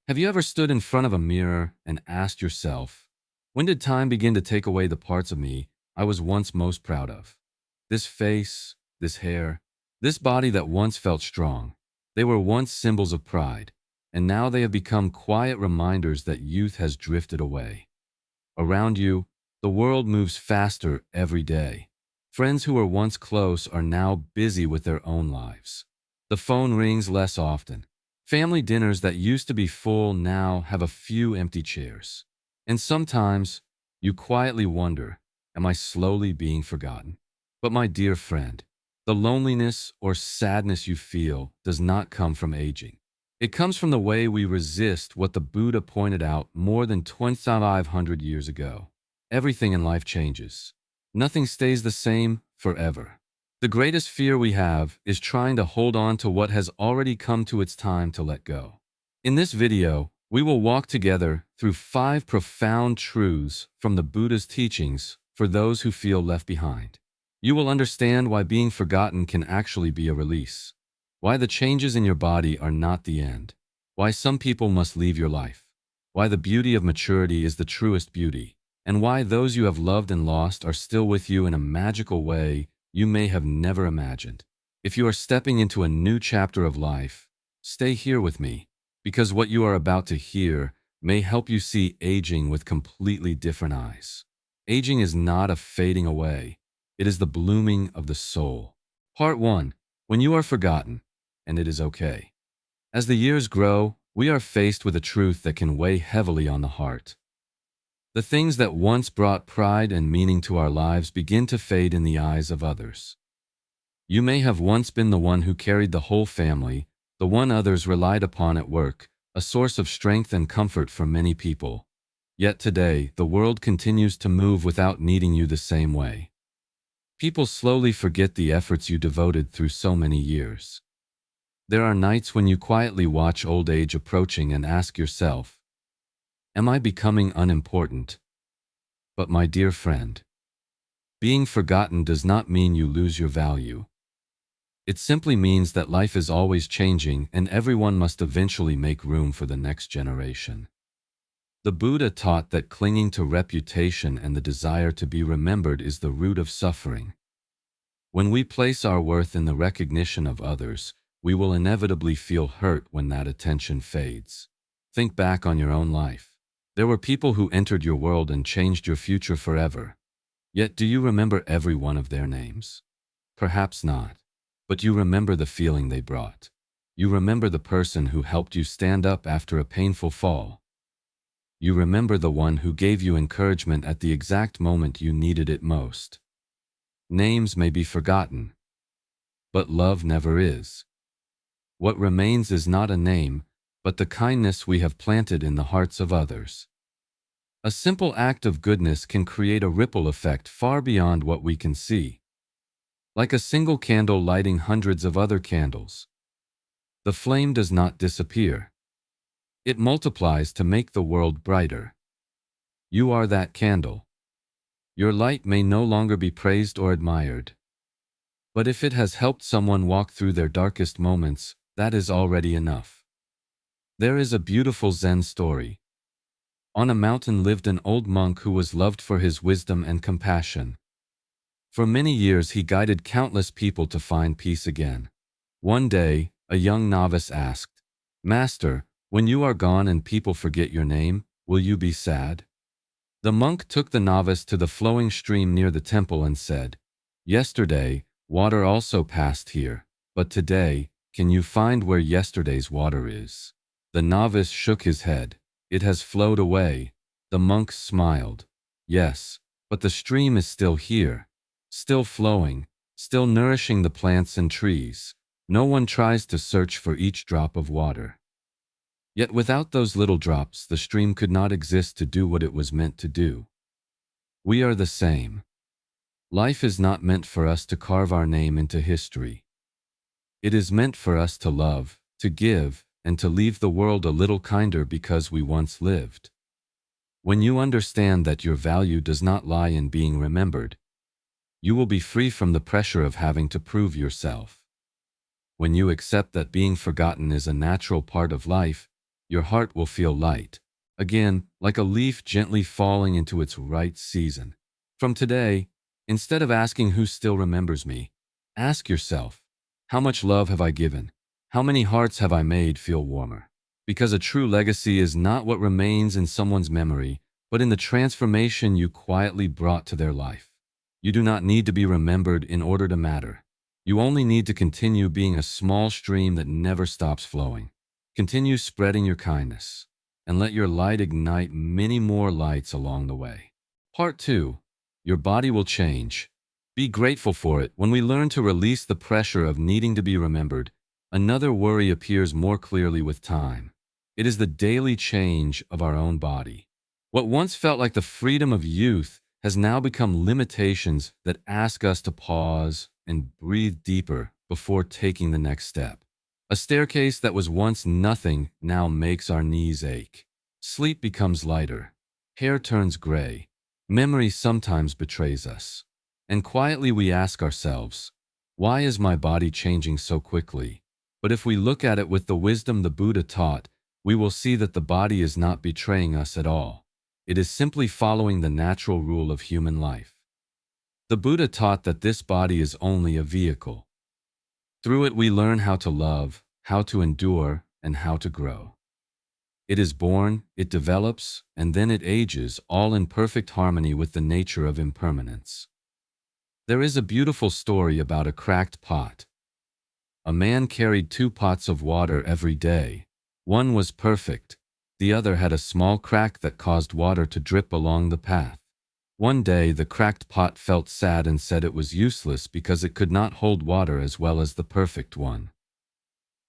Have you ever stood in front of a mirror and asked yourself, when did time begin to take away the parts of me I was once most proud of? This face, this hair, this body that once felt strong. They were once symbols of pride, and now they have become quiet reminders that youth has drifted away. Around you, the world moves faster every day. Friends who were once close are now busy with their own lives. The phone rings less often. Family dinners that used to be full now have a few empty chairs. And sometimes you quietly wonder, am I slowly being forgotten? But my dear friend, the loneliness or sadness you feel does not come from aging. It comes from the way we resist what the Buddha pointed out more than 2,500 years ago. Everything in life changes. Nothing stays the same forever. The greatest fear we have is trying to hold on to what has already come to its time to let go. In this video, we will walk together through 5 profound truths from the Buddha's teachings for those who feel left behind. You will understand why being forgotten can actually be a release, why the changes in your body are not the end, why some people must leave your life, why the beauty of maturity is the truest beauty, and why those you have loved and lost are still with you in a magical way you may have never imagined. If you are stepping into a new chapter of life, stay here with me, because what you are about to hear may help you see aging with completely different eyes. Aging is not a fading away. It is the blooming of the soul. Part 1. When you are forgotten, and it is okay. As the years grow, we are faced with a truth that can weigh heavily on the heart. The things that once brought pride and meaning to our lives begin to fade in the eyes of others. You may have once been the one who carried the whole family, the one others relied upon at work, a source of strength and comfort for many people. Yet today, the world continues to move without needing you the same way. People slowly forget the efforts you devoted through so many years. There are nights when you quietly watch old age approaching and ask yourself, am I becoming unimportant? But my dear friend, being forgotten does not mean you lose your value. It simply means that life is always changing and everyone must eventually make room for the next generation. The Buddha taught that clinging to reputation and the desire to be remembered is the root of suffering. When we place our worth in the recognition of others, we will inevitably feel hurt when that attention fades. Think back on your own life. There were people who entered your world and changed your future forever. Yet do you remember every one of their names? Perhaps not. But you remember the feeling they brought. You remember the person who helped you stand up after a painful fall. You remember the one who gave you encouragement at the exact moment you needed it most. Names may be forgotten, but love never is. What remains is not a name, but the kindness we have planted in the hearts of others. A simple act of goodness can create a ripple effect far beyond what we can see. Like a single candle lighting hundreds of other candles. The flame does not disappear. It multiplies to make the world brighter. You are that candle. Your light may no longer be praised or admired. But if it has helped someone walk through their darkest moments, that is already enough. There is a beautiful Zen story. On a mountain lived an old monk who was loved for his wisdom and compassion. For many years he guided countless people to find peace again. One day, a young novice asked, "Master, when you are gone and people forget your name, will you be sad?" The monk took the novice to the flowing stream near the temple and said, "Yesterday, water also passed here, but today, can you find where yesterday's water is?" The novice shook his head. "It has flowed away." The monk smiled. "Yes, but the stream is still here, still flowing, still nourishing the plants and trees. No one tries to search for each drop of water. Yet without those little drops, the stream could not exist to do what it was meant to do. We are the same. Life is not meant for us to carve our name into history. It is meant for us to love, to give, and to leave the world a little kinder because we once lived. When you understand that your value does not lie in being remembered, you will be free from the pressure of having to prove yourself. When you accept that being forgotten is a natural part of life, Your heart will feel light. Again, like a leaf gently falling into its right season. From today, instead of asking who still remembers me, ask yourself, how much love have I given? How many hearts have I made feel warmer? Because a true legacy is not what remains in someone's memory, but in the transformation you quietly brought to their life. You do not need to be remembered in order to matter. You only need to continue being a small stream that never stops flowing. Continue spreading your kindness, and let your light ignite many more lights along the way. Part 2. Your body will change. Be grateful for it. When we learn to release the pressure of needing to be remembered, another worry appears more clearly with time. It is the daily change of our own body. What once felt like the freedom of youth has now become limitations that ask us to pause and breathe deeper before taking the next step. A staircase that was once nothing now makes our knees ache. Sleep becomes lighter. Hair turns gray. Memory sometimes betrays us. And quietly we ask ourselves, why is my body changing so quickly? But if we look at it with the wisdom the Buddha taught, we will see that the body is not betraying us at all. It is simply following the natural rule of human life. The Buddha taught that this body is only a vehicle. Through it we learn how to love, how to endure, and how to grow. It is born, it develops, and then it ages, all in perfect harmony with the nature of impermanence. There is a beautiful story about a cracked pot. A man carried 2 pots of water every day. One was perfect. The other had a small crack that caused water to drip along the path. One day, the cracked pot felt sad and said it was useless because it could not hold water as well as the perfect one.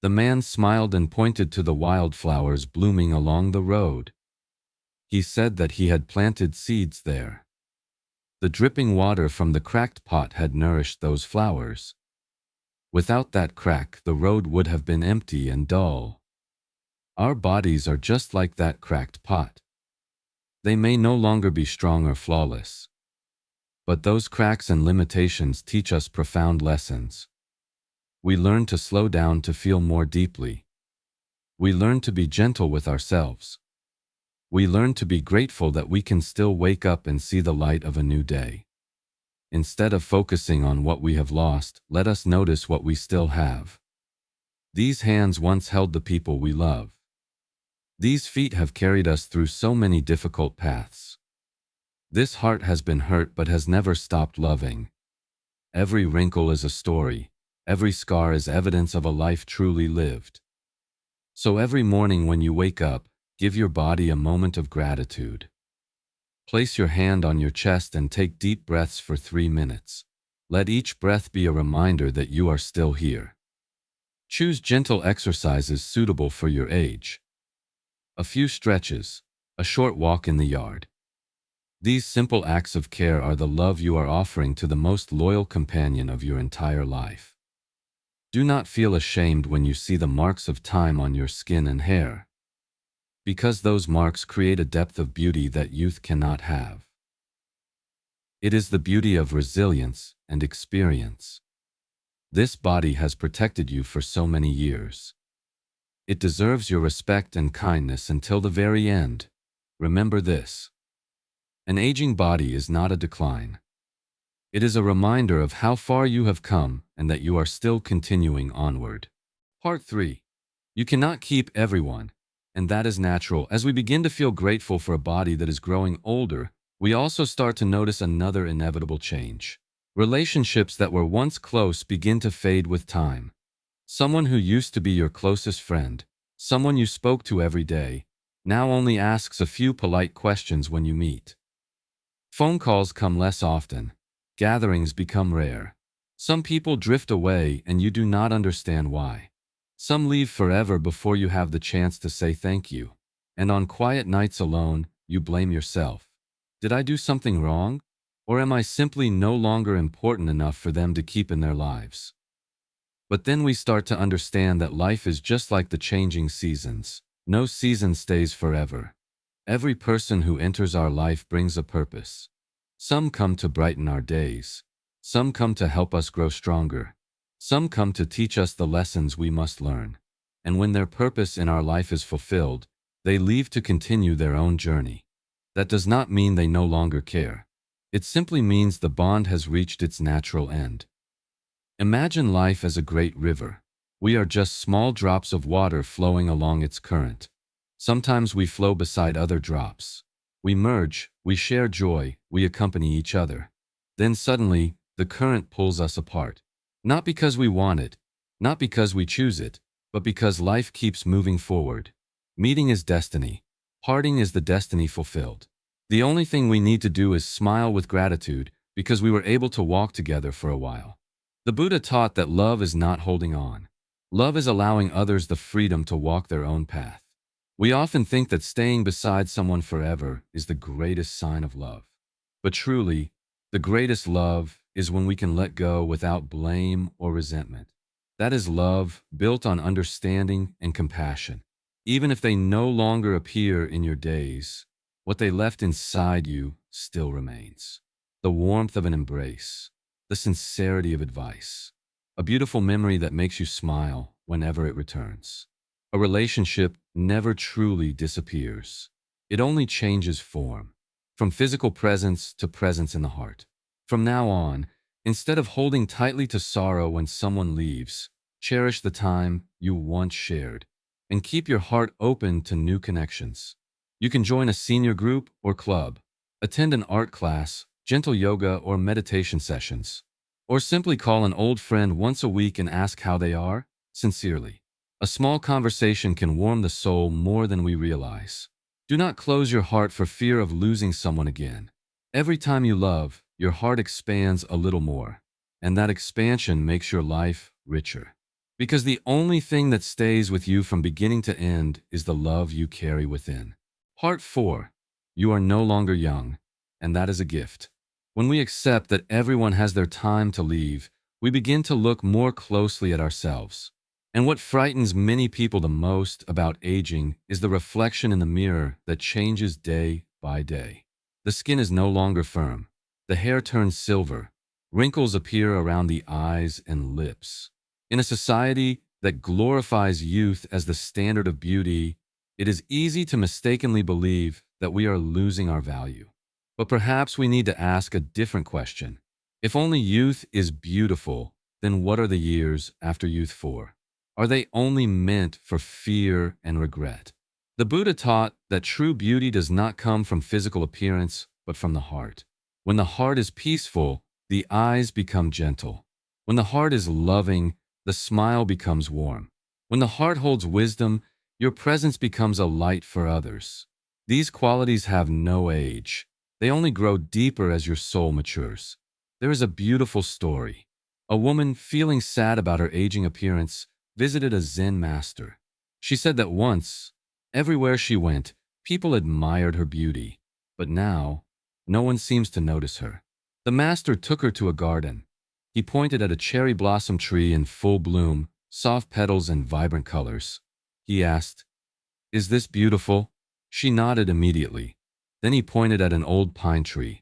The man smiled and pointed to the wildflowers blooming along the road. He said that he had planted seeds there. The dripping water from the cracked pot had nourished those flowers. Without that crack, the road would have been empty and dull. Our bodies are just like that cracked pot. They may no longer be strong or flawless, but those cracks and limitations teach us profound lessons. We learn to slow down to feel more deeply. We learn to be gentle with ourselves. We learn to be grateful that we can still wake up and see the light of a new day. Instead of focusing on what we have lost, let us notice what we still have. These hands once held the people we love. These feet have carried us through so many difficult paths. This heart has been hurt but has never stopped loving. Every wrinkle is a story. Every scar is evidence of a life truly lived. So every morning when you wake up, give your body a moment of gratitude. Place your hand on your chest and take deep breaths for 3 minutes. Let each breath be a reminder that you are still here. Choose gentle exercises suitable for your age. A few stretches, a short walk in the yard. These simple acts of care are the love you are offering to the most loyal companion of your entire life. Do not feel ashamed when you see the marks of time on your skin and hair, because those marks create a depth of beauty that youth cannot have. It is the beauty of resilience and experience. This body has protected you for so many years. It deserves your respect and kindness until the very end. Remember this. An aging body is not a decline. It is a reminder of how far you have come and that you are still continuing onward. Part 3. You cannot keep everyone, and that is natural. As we begin to feel grateful for a body that is growing older, we also start to notice another inevitable change. Relationships that were once close begin to fade with time. Someone who used to be your closest friend, someone you spoke to every day, now only asks a few polite questions when you meet. Phone calls come less often. Gatherings become rare. Some people drift away and you do not understand why. Some leave forever before you have the chance to say thank you. And on quiet nights alone, you blame yourself. Did I do something wrong? Or am I simply no longer important enough for them to keep in their lives? But then we start to understand that life is just like the changing seasons. No season stays forever. Every person who enters our life brings a purpose. Some come to brighten our days. Some come to help us grow stronger. Some come to teach us the lessons we must learn. And when their purpose in our life is fulfilled, They leave to continue their own journey. That does not mean they no longer care. It simply means the bond has reached its natural end. Imagine life as a great river. We are just small drops of water flowing along its current. Sometimes we flow beside other drops. We merge, we share joy, we accompany each other. Then suddenly, the current pulls us apart. Not because we want it, not because we choose it, but because life keeps moving forward. Meeting is destiny. Parting is the destiny fulfilled. The only thing we need to do is smile with gratitude because we were able to walk together for a while. The Buddha taught that love is not holding on. Love is allowing others the freedom to walk their own path. We often think that staying beside someone forever is the greatest sign of love. But truly, the greatest love is when we can let go without blame or resentment. That is love built on understanding and compassion. Even if they no longer appear in your days, what they left inside you still remains. The warmth of an embrace, the sincerity of advice, a beautiful memory that makes you smile whenever it returns. A relationship never truly disappears. It only changes form, from physical presence to presence in the heart. From now on, instead of holding tightly to sorrow when someone leaves, cherish the time you once shared and keep your heart open to new connections. You can join a senior group or club, attend an art class, gentle yoga or meditation sessions, or simply call an old friend once a week and ask how they are, sincerely. A small conversation can warm the soul more than we realize. Do not close your heart for fear of losing someone again. Every time you love, your heart expands a little more, and that expansion makes your life richer. Because the only thing that stays with you from beginning to end is the love you carry within. Part 4. You are no longer young, and that is a gift. When we accept that everyone has their time to leave, we begin to look more closely at ourselves. And what frightens many people the most about aging is the reflection in the mirror that changes day by day. The skin is no longer firm. The hair turns silver. Wrinkles appear around the eyes and lips. In a society that glorifies youth as the standard of beauty, it is easy to mistakenly believe that we are losing our value. But perhaps we need to ask a different question. If only youth is beautiful, then what are the years after youth for? Are they only meant for fear and regret? The Buddha taught that true beauty does not come from physical appearance, but from the heart. When the heart is peaceful, the eyes become gentle. When the heart is loving, the smile becomes warm. When the heart holds wisdom, your presence becomes a light for others. These qualities have no age. They only grow deeper as your soul matures. There is a beautiful story. A woman, feeling sad about her aging appearance, visited a Zen master. She said that once, everywhere she went, people admired her beauty, but now, no one seems to notice her. The master took her to a garden. He pointed at a cherry blossom tree in full bloom, soft petals and vibrant colors. He asked, "Is this beautiful?" She nodded immediately. Then he pointed at an old pine tree.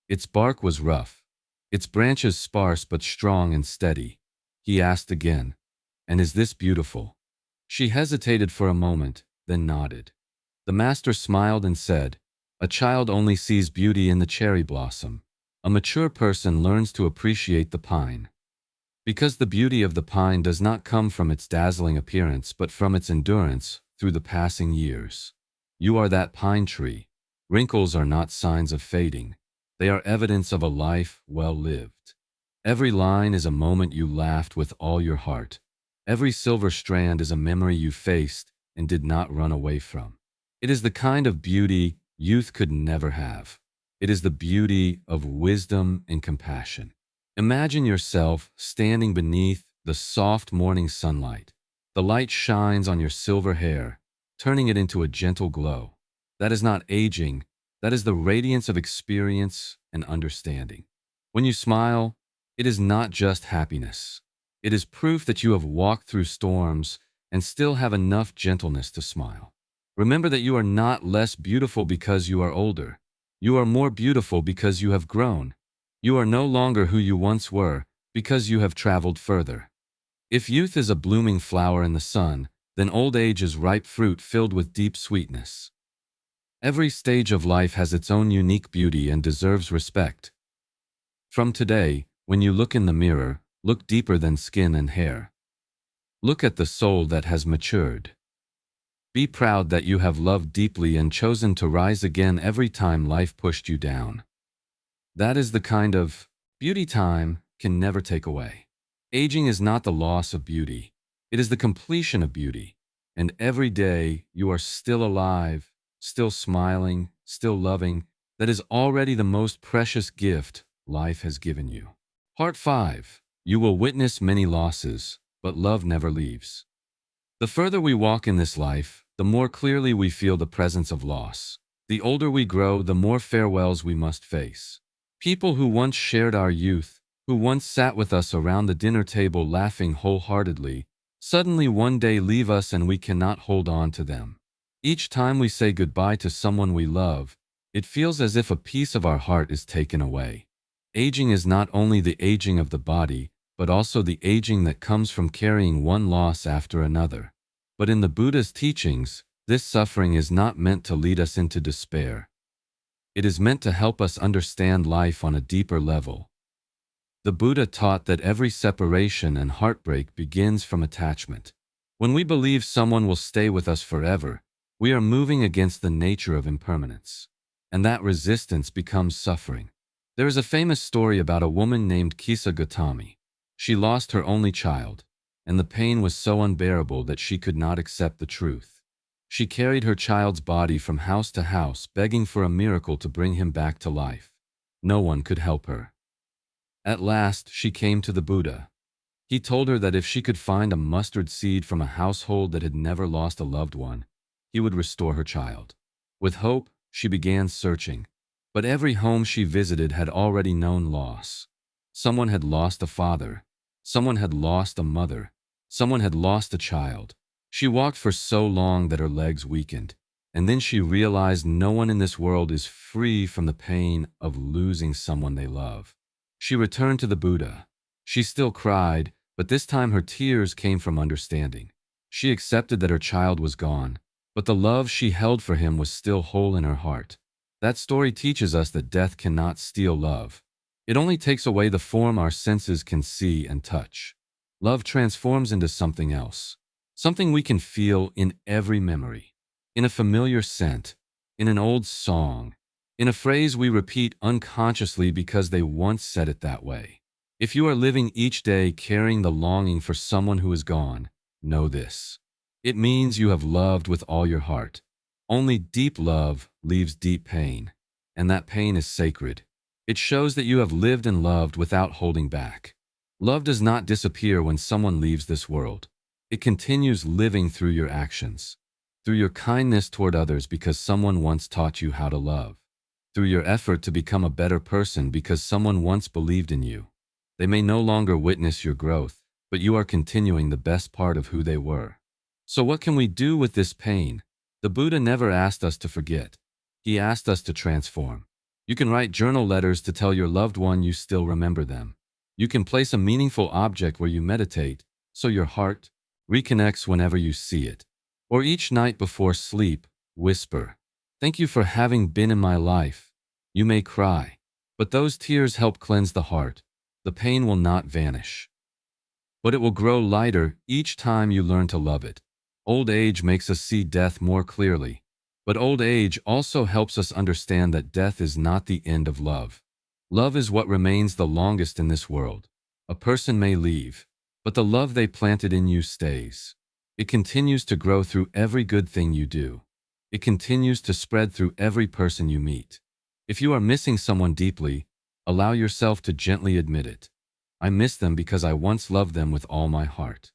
Its bark was rough, its branches sparse but strong and steady. He asked again, "And is this beautiful?" She hesitated for a moment, then nodded. The master smiled and said, "A child only sees beauty in the cherry blossom. A mature person learns to appreciate the pine. Because the beauty of the pine does not come from its dazzling appearance, but from its endurance through the passing years. You are that pine tree. Wrinkles are not signs of fading. They are evidence of a life well lived. Every line is a moment you laughed with all your heart. Every silver strand is a memory you faced and did not run away from. It is the kind of beauty youth could never have. It is the beauty of wisdom and compassion. Imagine yourself standing beneath the soft morning sunlight. The light shines on your silver hair, turning it into a gentle glow. That is not aging. That is the radiance of experience and understanding. When you smile, it is not just happiness. It is proof that you have walked through storms and still have enough gentleness to smile. Remember that you are not less beautiful because you are older. You are more beautiful because you have grown. You are no longer who you once were because you have traveled further. If youth is a blooming flower in the sun, then old age is ripe fruit filled with deep sweetness. Every stage of life has its own unique beauty and deserves respect. From today, when you look in the mirror, look deeper than skin and hair. Look at the soul that has matured. Be proud that you have loved deeply and chosen to rise again every time life pushed you down. That is the kind of beauty time can never take away. Aging is not the loss of beauty. It is the completion of beauty. And every day you are still alive, still smiling, still loving. That is already the most precious gift life has given you. Part 5. You will witness many losses, but love never leaves. The further we walk in this life, the more clearly we feel the presence of loss. The older we grow, the more farewells we must face. People who once shared our youth, who once sat with us around the dinner table laughing wholeheartedly, suddenly one day leave us and we cannot hold on to them. Each time we say goodbye to someone we love, it feels as if a piece of our heart is taken away. Aging is not only the aging of the body, but also the aging that comes from carrying one loss after another. But in the Buddha's teachings, this suffering is not meant to lead us into despair. It is meant to help us understand life on a deeper level. The Buddha taught that every separation and heartbreak begins from attachment. When we believe someone will stay with us forever, we are moving against the nature of impermanence. And that resistance becomes suffering. There is a famous story about a woman named Kisa Gautami. She lost her only child, and the pain was so unbearable that she could not accept the truth. She carried her child's body from house to house, begging for a miracle to bring him back to life. No one could help her. At last, she came to the Buddha. He told her that if she could find a mustard seed from a household that had never lost a loved one, he would restore her child. With hope, she began searching, but every home she visited had already known loss. Someone had lost a father. Someone had lost a mother. Someone had lost a child. She walked for so long that her legs weakened, and then she realized no one in this world is free from the pain of losing someone they love. She returned to the Buddha. She still cried, but this time her tears came from understanding. She accepted that her child was gone, but the love she held for him was still whole in her heart. That story teaches us that death cannot steal love. It only takes away the form our senses can see and touch. Love transforms into something else, something we can feel in every memory, in a familiar scent, in an old song, in a phrase we repeat unconsciously because they once said it that way. If you are living each day carrying the longing for someone who is gone, know this. It means you have loved with all your heart. Only deep love leaves deep pain, and that pain is sacred. It shows that you have lived and loved without holding back. Love does not disappear when someone leaves this world. It continues living through your actions, through your kindness toward others because someone once taught you how to love, through your effort to become a better person because someone once believed in you. They may no longer witness your growth, but you are continuing the best part of who they were. So what can we do with this pain? The Buddha never asked us to forget. He asked us to transform. You can write journal letters to tell your loved one you still remember them. You can place a meaningful object where you meditate, so your heart reconnects whenever you see it. Or each night before sleep, whisper, "Thank you for having been in my life." You may cry, but those tears help cleanse the heart. The pain will not vanish, but it will grow lighter each time you learn to love it. Old age makes us see death more clearly, but old age also helps us understand that death is not the end of love. Love is what remains the longest in this world. A person may leave, but the love they planted in you stays. It continues to grow through every good thing you do. It continues to spread through every person you meet. If you are missing someone deeply, allow yourself to gently admit it. I miss them because I once loved them with all my heart.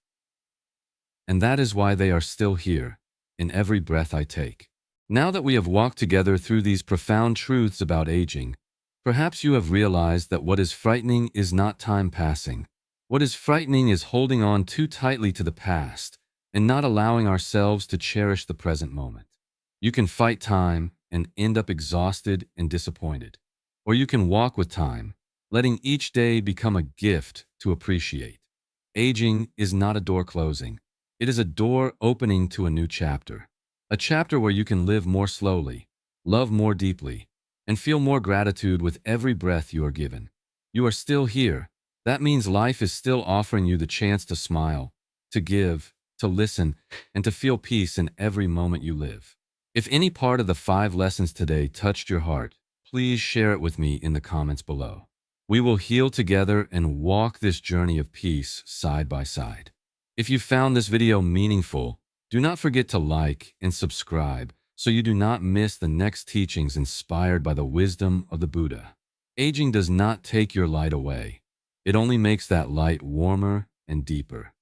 And that is why they are still here, in every breath I take. Now that we have walked together through these profound truths about aging, perhaps you have realized that what is frightening is not time passing. What is frightening is holding on too tightly to the past and not allowing ourselves to cherish the present moment. You can fight time and end up exhausted and disappointed. Or you can walk with time, letting each day become a gift to appreciate. Aging is not a door closing. It is a door opening to a new chapter. A chapter where you can live more slowly, love more deeply, and feel more gratitude with every breath you are given. You are still here. That means life is still offering you the chance to smile, to give, to listen, and to feel peace in every moment you live. If any part of the 5 lessons today touched your heart, please share it with me in the comments below. We will heal together and walk this journey of peace side by side. If you found this video meaningful, do not forget to like and subscribe so you do not miss the next teachings inspired by the wisdom of the Buddha. Aging does not take your light away. It only makes that light warmer and deeper.